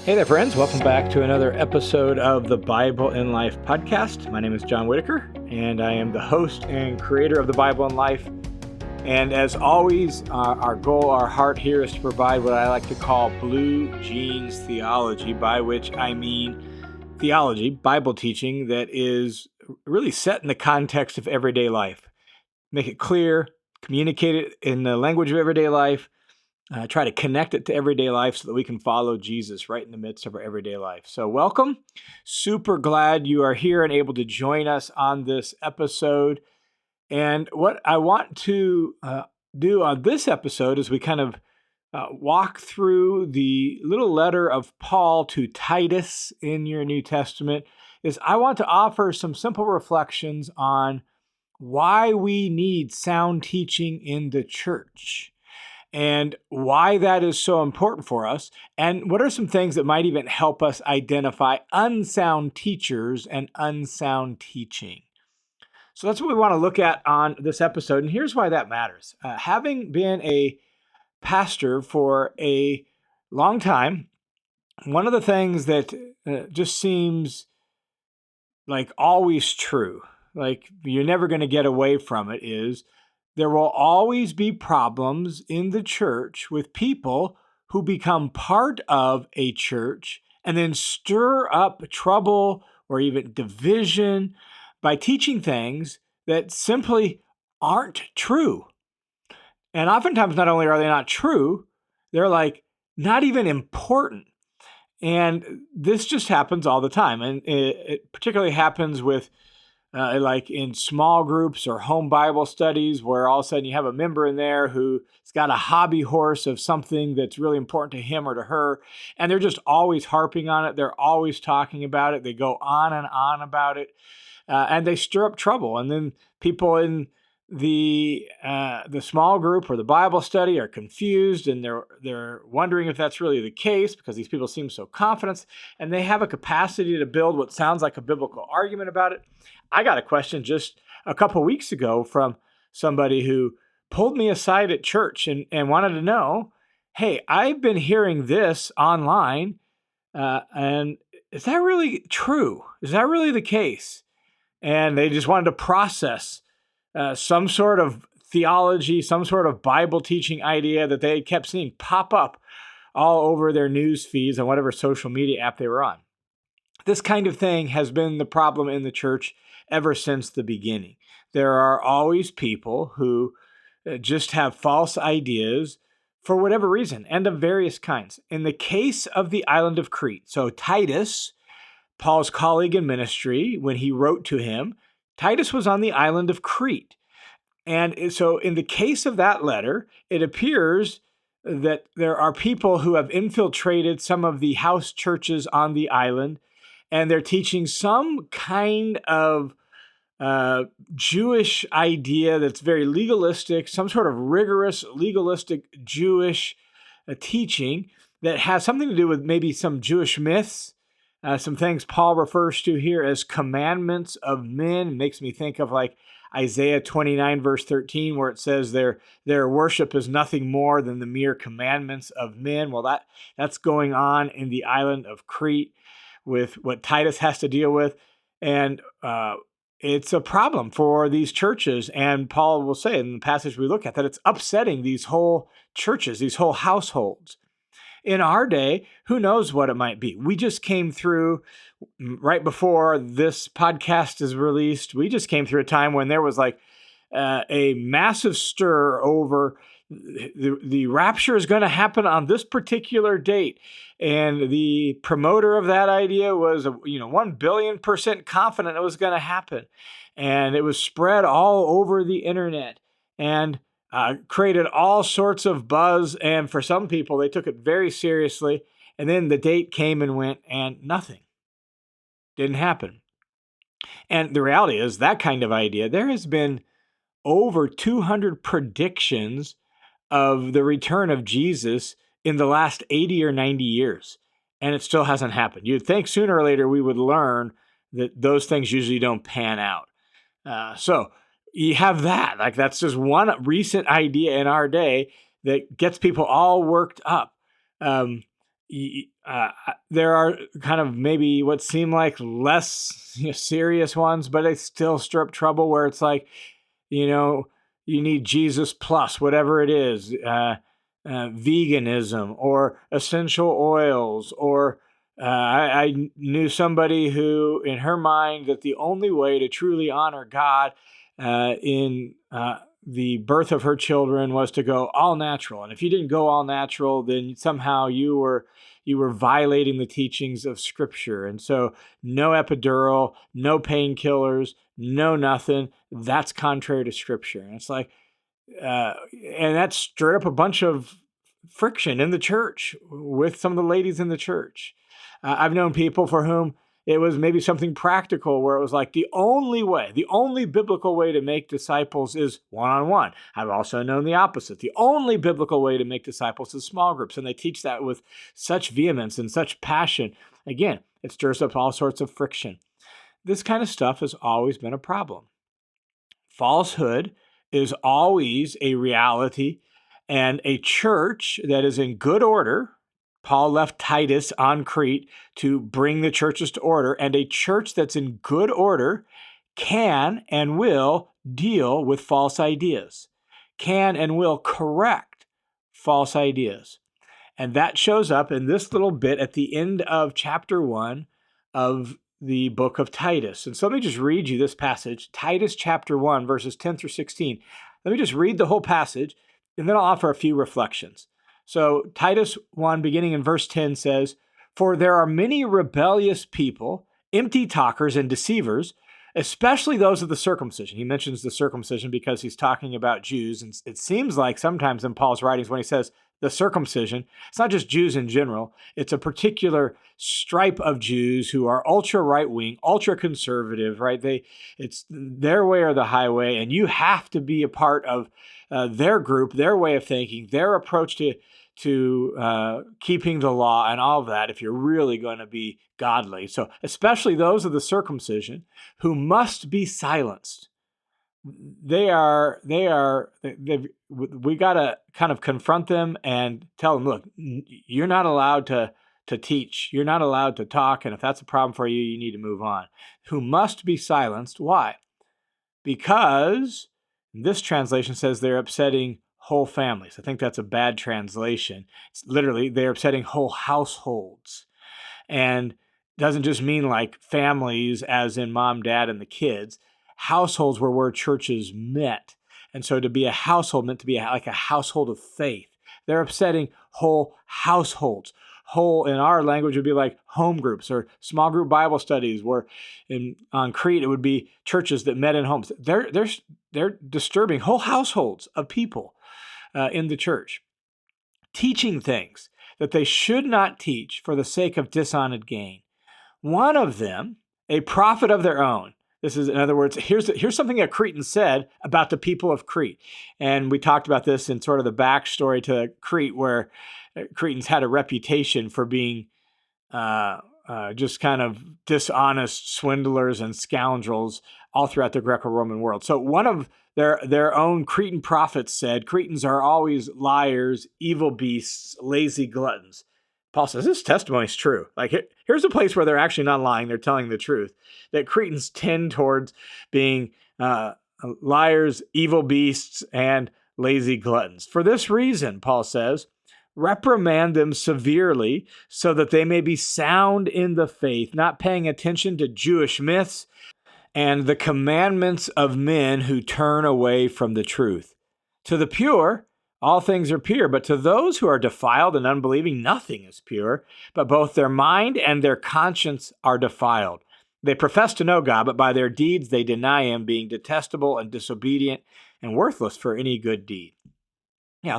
Hey there, friends. Welcome back to another episode of the Bible in Life podcast. My name is John Whitaker, and I am the host and creator of the Bible in Life. And as always, our goal, our heart here is to provide what I like to call blue jeans theology, by which I mean theology, Bible teaching that is really set in the context of everyday life. Make it clear, communicate it in the language of everyday life, try to connect it to everyday life so that we can follow Jesus right in the midst of our everyday life. So welcome. Super glad you are here and able to join us on this episode. And what I want to do on this episode is we kind of walk through the little letter of Paul to Titus in your New Testament. Is I want to offer some simple reflections on why we need sound teaching in the church, and why that is so important for us, and what are some things that might even help us identify unsound teachers and unsound teaching. So that's what we want to look at on this episode, and here's why that matters. Having been a pastor for a long time, one of the things that just seems like always true, like you're never going to get away from it, is there will always be problems in the church with people who become part of a church and then stir up trouble or even division by teaching things that simply aren't true. And oftentimes, not only are they not true, they're like not even important. And this just happens all the time. And it particularly happens with like in small groups or home Bible studies, where all of a sudden you have a member in there who's got a hobby horse of something that's really important to him or to her, and they're just always harping on it. They're always talking about it. They go on and on about it, and they stir up trouble. And then people in the small group or the Bible study are confused, and they're wondering if that's really the case because these people seem so confident, and they have a capacity to build what sounds like a biblical argument about it. I got a question just a couple weeks ago from somebody who pulled me aside at church and wanted to know, hey, I've been hearing this online, and is that really true? Is that really the case? And they just wanted to process some sort of theology, some sort of Bible teaching idea that they kept seeing pop up all over their news feeds on whatever social media app they were on. This kind of thing has been the problem in the church ever since the beginning. There are always people who just have false ideas for whatever reason, and of various kinds. In the case of the island of Crete, so Titus, Paul's colleague in ministry, when he wrote to him, Titus was on the island of Crete. And so in the case of that letter, it appears that there are people who have infiltrated some of the house churches on the island, and they're teaching some kind of Jewish idea that's very legalistic, some sort of rigorous, legalistic Jewish teaching that has something to do with maybe some Jewish myths, some things Paul refers to here as commandments of men. It makes me think of like Isaiah 29, verse 13, where it says their worship is nothing more than the mere commandments of men. Well, that's going on in the island of Crete with what Titus has to deal with. And it's a problem for these churches. And Paul will say in the passage we look at that it's upsetting these whole churches, these whole households. In our day, who knows what it might be? We just came through, right before this podcast is released, we just came through a time when there was like a massive stir over the rapture is going to happen on this particular date. And the promoter of that idea was, 1 billion% confident it was going to happen. And it was spread all over the internet and created all sorts of buzz. And for some people, they took it very seriously. And then the date came and went and nothing didn't happen. And the reality is that kind of idea, there has been over 200 predictions of the return of Jesus in the last 80 or 90 years, and it still hasn't happened. You'd think sooner or later we would learn that those things usually don't pan out. So you have that. Like that's just one recent idea in our day that gets people all worked up. there are kind of maybe what seem like less serious ones, but they still stir up trouble where it's like, you know, you need Jesus plus whatever it is, veganism or essential oils, or I knew somebody who, in her mind, that the only way to truly honor God in the birth of her children was to go all natural, and if you didn't go all natural, then somehow you were violating the teachings of Scripture. And so, no epidural, no painkillers, no nothing. That's contrary to Scripture. And it's like, and that stirred up a bunch of friction in the church with some of the ladies in the church. I've known people for whom it was maybe something practical where it was like the only biblical way to make disciples is one-on-one. I've also known the opposite. The only biblical way to make disciples is small groups. And they teach that with such vehemence and such passion. Again, it stirs up all sorts of friction. This kind of stuff has always been a problem. Falsehood is always a reality, and a church that is in good order. Paul left Titus on Crete to bring the churches to order, and a church that's in good order can and will deal with false ideas, can and will correct false ideas. And that shows up in this little bit at the end of chapter 1 of the book of Titus. And so let me just read you this passage, Titus chapter 1, verses 10 through 16. Let me just read the whole passage, and then I'll offer a few reflections. So Titus 1, beginning in verse 10 says, "For there are many rebellious people, empty talkers and deceivers, especially those of the circumcision." He mentions the circumcision because he's talking about Jews. And it seems like sometimes in Paul's writings when he says the circumcision, it's not just Jews in general. It's a particular stripe of Jews who are ultra right-wing, ultra conservative, right? It's their way or the highway, and you have to be a part of their group, their way of thinking, their approach to keeping the law and all of that if you're really going to be godly. So especially those of the circumcision who must be silenced. We got to kind of confront them and tell them, look, you're not allowed to teach. You're not allowed to talk. And if that's a problem for you, you need to move on. Who must be silenced. Why? Because this translation says they're upsetting whole families. I think that's a bad translation. It's literally, they're upsetting whole households. And doesn't just mean like families as in mom, dad, and the kids. Households were where churches met. And so to be a household meant to be like a household of faith. They're upsetting whole households. Whole in our language would be like home groups or small group Bible studies, where on Crete it would be churches that met in homes. They're disturbing whole households of people in the church, teaching things that they should not teach for the sake of dishonest gain. One of them, a prophet of their own. This is, in other words, here's something a Cretan said about the people of Crete. And we talked about this in sort of the backstory to Crete, where Cretans had a reputation for being just kind of dishonest swindlers and scoundrels all throughout the Greco-Roman world. So one of their own Cretan prophets said, Cretans are always liars, evil beasts, lazy gluttons. Paul says, this testimony is true. Like, here's a place where they're actually not lying. They're telling the truth. That Cretans tend towards being liars, evil beasts, and lazy gluttons. For this reason, Paul says, reprimand them severely so that they may be sound in the faith, not paying attention to Jewish myths and the commandments of men who turn away from the truth. To the pure, all things are pure, but to those who are defiled and unbelieving, nothing is pure, but both their mind and their conscience are defiled. They profess to know God, but by their deeds they deny him, being detestable and disobedient and worthless for any good deed. Yeah,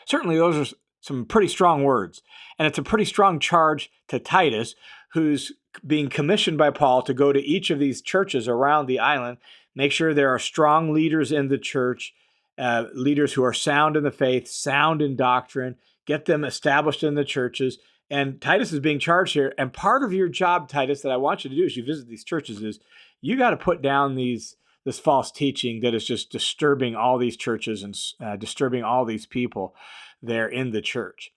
certainly those are some pretty strong words, and it's a pretty strong charge to Titus, who's being commissioned by Paul to go to each of these churches around the island, make sure there are strong leaders in the church, leaders who are sound in the faith, sound in doctrine, get them established in the churches. And Titus is being charged here. And part of your job, Titus, that I want you to do as you visit these churches is you got to put down this false teaching that is just disturbing all these churches and disturbing all these people there in the church.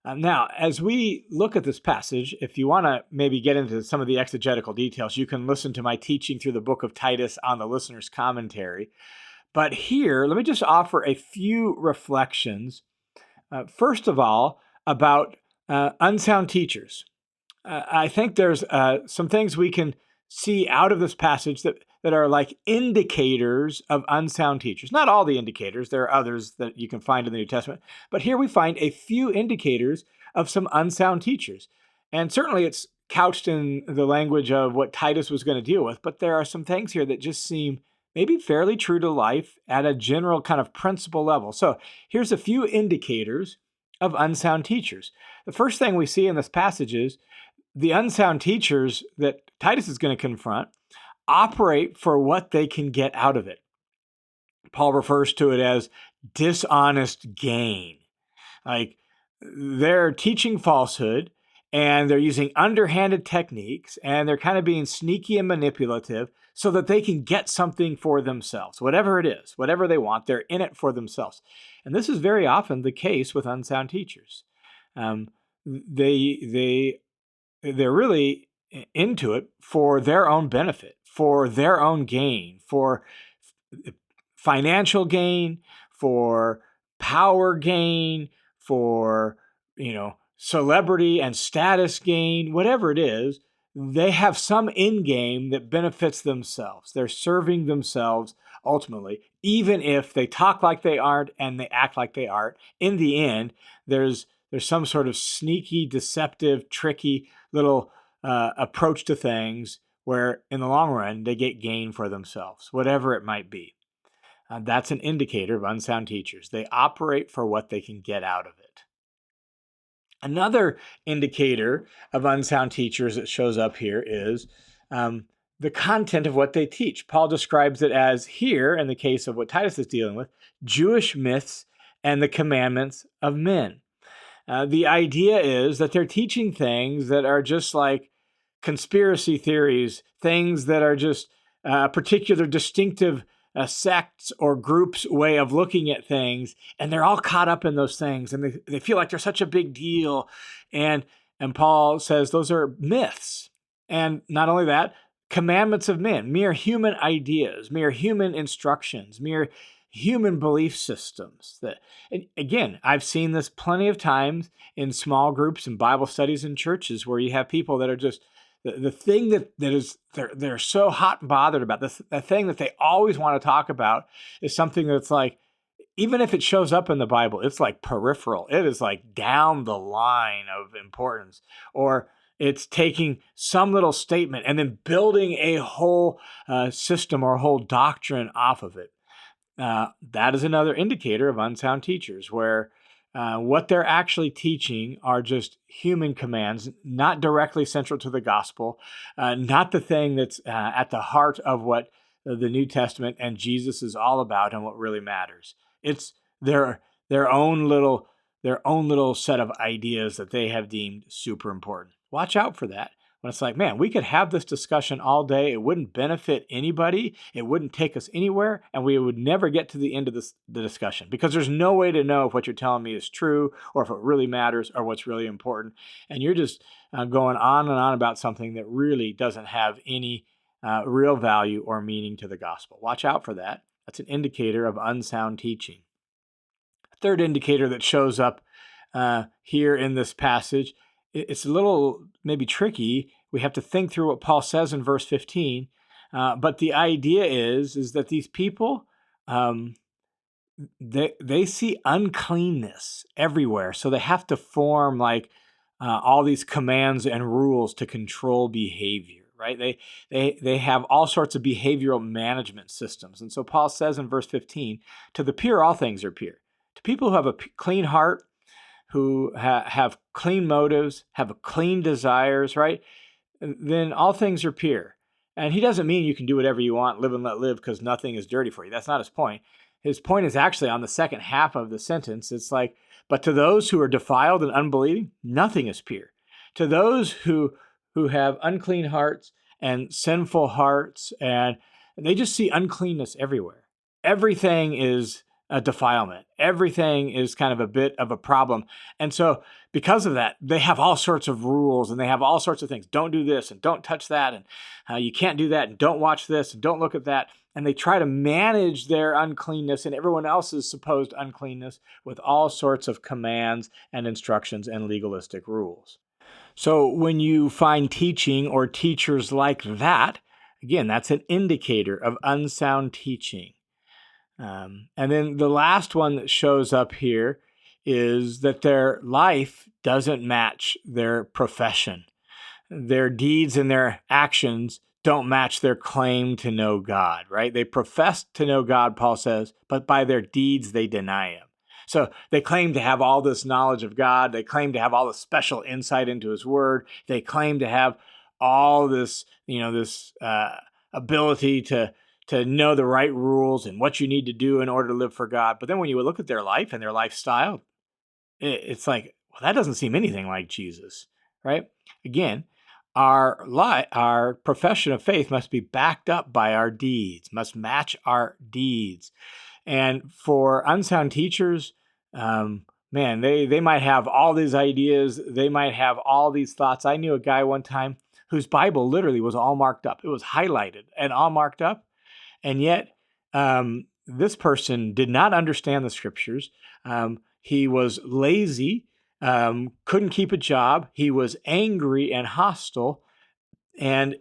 Now, as we look at this passage, if you want to maybe get into some of the exegetical details, you can listen to my teaching through the book of Titus on the listener's commentary. But here, let me just offer a few reflections. First of all, about unsound teachers. I think there's some things we can see out of this passage that are like indicators of unsound teachers. Not all the indicators, there are others that you can find in the New Testament, but here we find a few indicators of some unsound teachers. And certainly it's couched in the language of what Titus was going to deal with, but there are some things here that just seem maybe fairly true to life at a general kind of principle level. So here's a few indicators of unsound teachers. The first thing we see in this passage is the unsound teachers that Titus is going to confront operate for what they can get out of it. Paul refers to it as dishonest gain. Like they're teaching falsehood and they're using underhanded techniques and they're kind of being sneaky and manipulative so that they can get something for themselves. Whatever it is, whatever they want, they're in it for themselves. And this is very often the case with unsound teachers. They're really into it for their own benefit, for their own gain, for financial gain, for power gain, for, celebrity and status gain, whatever it is. They have some end game that benefits themselves. They're serving themselves ultimately, even if they talk like they aren't and they act like they aren't. In the end, there's some sort of sneaky, deceptive, tricky little approach to things where in the long run, they get gain for themselves, whatever it might be. That's an indicator of unsound teachers. They operate for what they can get out of it. Another indicator of unsound teachers that shows up here is the content of what they teach. Paul describes it as, here, in the case of what Titus is dealing with, Jewish myths and the commandments of men. The idea is that they're teaching things that are just like conspiracy theories, things that are just a particular distinctive sects or groups' way of looking at things, and they're all caught up in those things, and they feel like they're such a big deal. And Paul says those are myths. And not only that, commandments of men, mere human ideas, mere human instructions, mere human belief systems. And again, I've seen this plenty of times in small groups and Bible studies in churches where you have people that are just the thing that is they're so hot and bothered about, the thing that they always want to talk about is something that's like, even if it shows up in the Bible, it's like peripheral. It is like down the line of importance, or it's taking some little statement and then building a whole system or a whole doctrine off of it. That is another indicator of unsound teachers, where what they're actually teaching are just human commands, not directly central to the gospel, not the thing that's at the heart of what the New Testament and Jesus is all about and what really matters. It's their own little set of ideas that they have deemed super important. Watch out for that. When it's like, man, we could have this discussion all day. It wouldn't benefit anybody. It wouldn't take us anywhere. And we would never get to the end of the discussion, because there's no way to know if what you're telling me is true or if it really matters or what's really important. And you're just going on and on about something that really doesn't have any real value or meaning to the gospel. Watch out for that. That's an indicator of unsound teaching. A third indicator that shows up here in this passage, it's a little maybe tricky. We have to think through what Paul says in verse 15. But the idea is that these people, they see uncleanness everywhere. So they have to form like all these commands and rules to control behavior, right? They have all sorts of behavioral management systems. And so Paul says in verse 15, to the pure, all things are pure. To people who have a clean heart, who have clean motives, have clean desires, right? Then all things are pure. And he doesn't mean you can do whatever you want, live and let live, because nothing is dirty for you. That's not his point. His point is actually on the second half of the sentence. It's like, but to those who are defiled and unbelieving, nothing is pure. To those who have unclean hearts and sinful hearts, and they just see uncleanness everywhere. Everything is defilement. Everything is kind of a bit of a problem. And so because of that, they have all sorts of rules and they have all sorts of things. Don't do this and don't touch that. And you can't do that and don't watch this and don't look at that. And they try to manage their uncleanness and everyone else's supposed uncleanness with all sorts of commands and instructions and legalistic rules. So when you find teaching or teachers like that, again, that's an indicator of unsound teaching. And then the last one that shows up here is that their life doesn't match their profession. Their deeds and their actions don't match their claim to know God, right? They profess to know God, Paul says, but by their deeds they deny him. So they claim to have all this knowledge of God. They claim to have all this special insight into his word. They claim to have all this, this ability to know the right rules and what you need to do in order to live for God. But then when you look at their life and their lifestyle, it's like, well, that doesn't seem anything like Jesus, right? Again, our profession of faith must be backed up by our deeds, must match our deeds. And for unsound teachers, they might have all these ideas. They might have all these thoughts. I knew a guy one time whose Bible literally was all marked up. It was highlighted and all marked up. And yet, this person did not understand the scriptures. He was lazy, couldn't keep a job. He was angry and hostile, and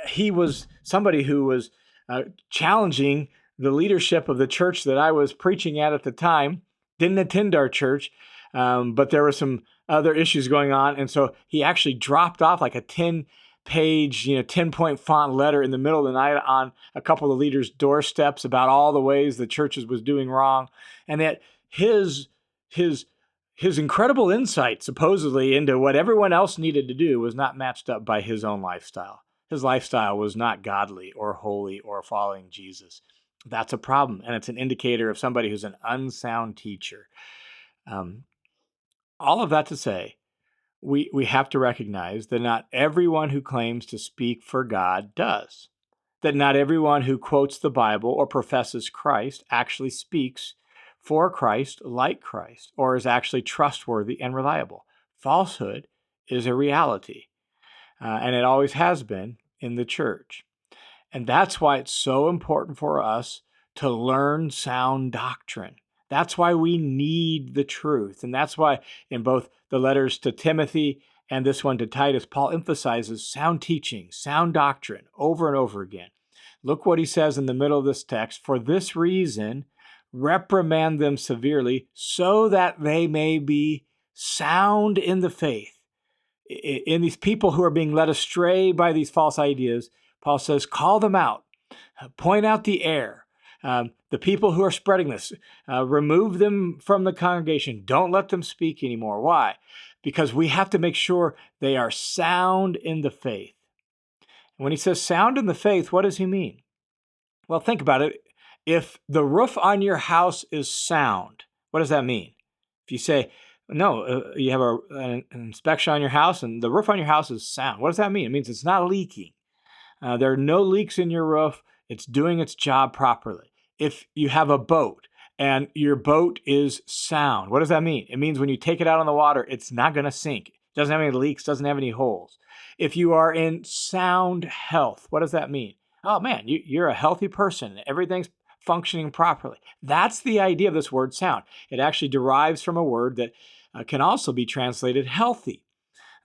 he was somebody who was challenging the leadership of the church that I was preaching at the time. Didn't attend our church, but there were some other issues going on, and so he actually dropped off like a 10-page, 10-point font letter in the middle of the night on a couple of the leaders' doorsteps about all the ways the churches was doing wrong, and that his incredible insight, supposedly, into what everyone else needed to do was not matched up by his own lifestyle. His lifestyle was not godly or holy or following Jesus. That's a problem, and it's an indicator of somebody who's an unsound teacher. All of that to say, we have to recognize that not everyone who claims to speak for God does. That not everyone who quotes the Bible or professes Christ actually speaks for Christ, like Christ, or is actually trustworthy and reliable. Falsehood is a reality, and it always has been in the church. And that's why it's so important for us to learn sound doctrine. That's why we need the truth. And that's why in both the letters to Timothy and this one to Titus, Paul emphasizes sound teaching, sound doctrine over and over again. Look what he says in the middle of this text. For this reason, reprimand them severely so that they may be sound in the faith. In these people who are being led astray by these false ideas, Paul says, call them out, point out the error. The people who are spreading this, remove them from the congregation. Don't let them speak anymore. Why? Because we have to make sure they are sound in the faith. And when he says sound in the faith, what does he mean? Well, think about it. If the roof on your house is sound, what does that mean? If you say, no, you have an inspection on your house and the roof on your house is sound, what does that mean? It means it's not leaking. There are no leaks in your roof. It's doing its job properly. If you have a boat and your boat is sound, what does that mean? It means when you take it out on the water, it's not going to sink. It doesn't have any leaks, doesn't have any holes. If you are in sound health, what does that mean? Oh man, you're a healthy person. Everything's functioning properly. That's the idea of this word sound. It actually derives from a word that can also be translated healthy,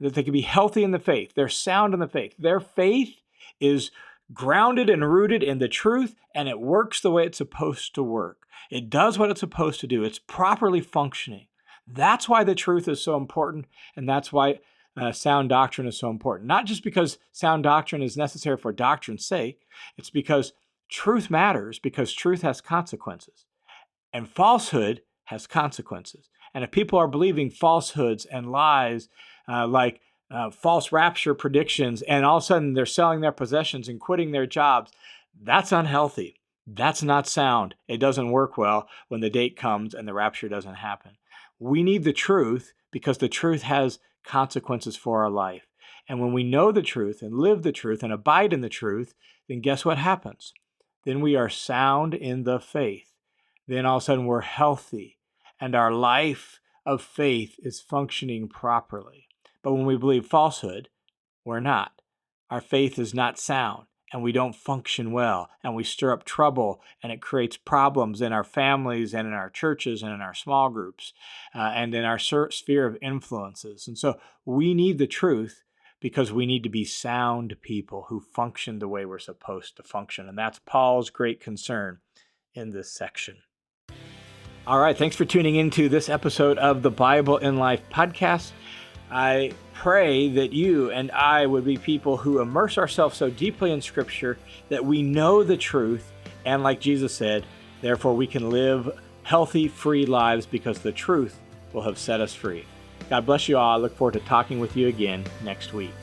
that they can be healthy in the faith. They're sound in the faith. Their faith is grounded and rooted in the truth, and it works the way it's supposed to work. It does what it's supposed to do. It's properly functioning. That's why the truth is so important, and that's why sound doctrine is so important. Not just because sound doctrine is necessary for doctrine's sake. It's because truth matters, because truth has consequences, and falsehood has consequences. And if people are believing falsehoods and lies like false rapture predictions, and all of a sudden they're selling their possessions and quitting their jobs, that's unhealthy. That's not sound. It doesn't work well when the date comes and the rapture doesn't happen. We need the truth because the truth has consequences for our life. And when we know the truth and live the truth and abide in the truth, then guess what happens? Then we are sound in the faith. then all of a sudden we're healthy and our life of faith is functioning properly. But when we believe falsehood, we're not. Our faith is not sound, and we don't function well, and we stir up trouble, and it creates problems in our families and in our churches and in our small groups and in our sphere of influences. And so we need the truth because we need to be sound people who function the way we're supposed to function. And that's Paul's great concern in this section. All right, thanks for tuning into this episode of the Bible in Life podcast. I pray that you and I would be people who immerse ourselves so deeply in Scripture that we know the truth, and like Jesus said, therefore we can live healthy, free lives because the truth will have set us free. God bless you all. I look forward to talking with you again next week.